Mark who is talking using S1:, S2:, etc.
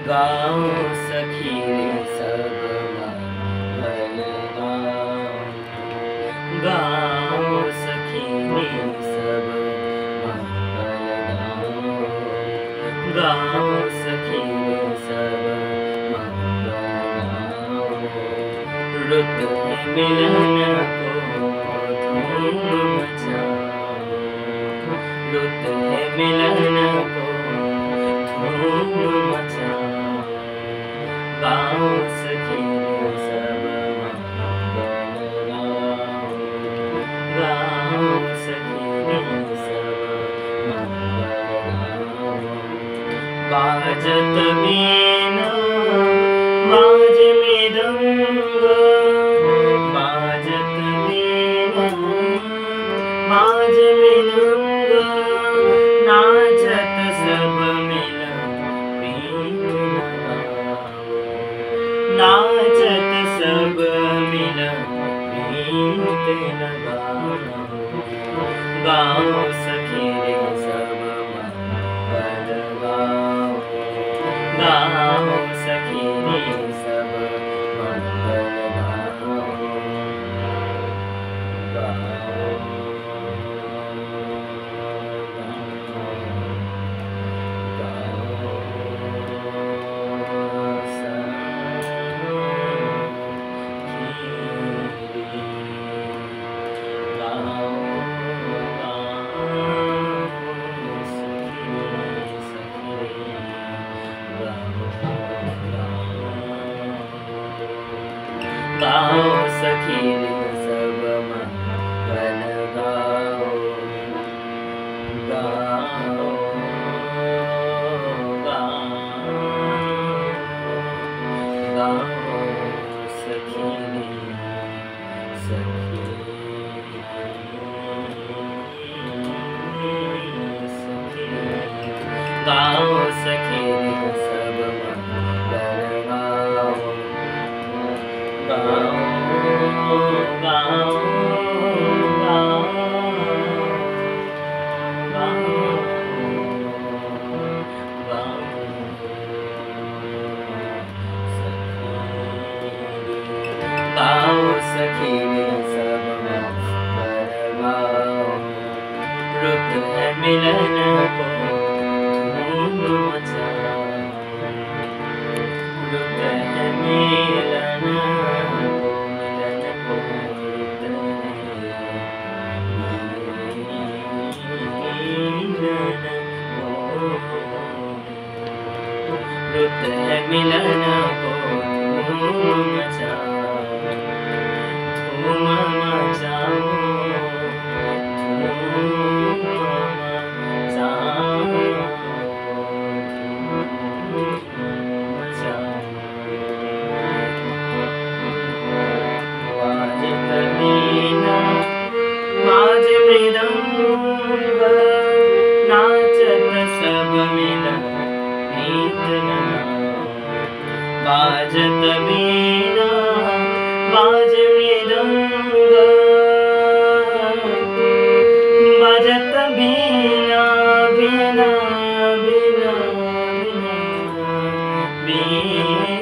S1: गाओ सखी रे सब मंगल गाओ, गाओ सखी रे सब मंगल गाओ, गाओ सखी रे सब मंगल गाओ। रुत है मिलन को धूम मचाओ, रुत है मिलन को धूम मचाओ। गाओ सखी रे सब मंगल गाओ, गाओ सखी रे सब मंगल गाओ। बाजत बीना बाज मृदंग, बाजत बीना बाज मृदंग, नाचत सब मिल प्रीत लगाओ, नाचत सब मिल प्रीत लगाओ। गाओ सखी रे सब मंगल गाओ, गाओ सखी रे सब मंगल गाओ, गाओ। गाओ सखी रे सब मंगल गाओ, गाओ गाओ गाओ सखी रे सखी सखी। गाओ सखी रे सब मंगल गाओ, गाओ गाओ गाओ गाओ सखी रे सब मंगल गाओ। रुत है मिलन को धूम मचाओ, रुत है मिलन को, मिलन को रुत है मिलन को, रुत है मिलन को धूम मचाओ, धूम मचाओ, धूम मचाओ, धूम मचाओ। बाजत बीना बाज मृदंग, नाचत सब मिल प्रीत लगाओ। बाजत बीना बाज मृदंग, बाजत बीना बीना बीना बीना बीना।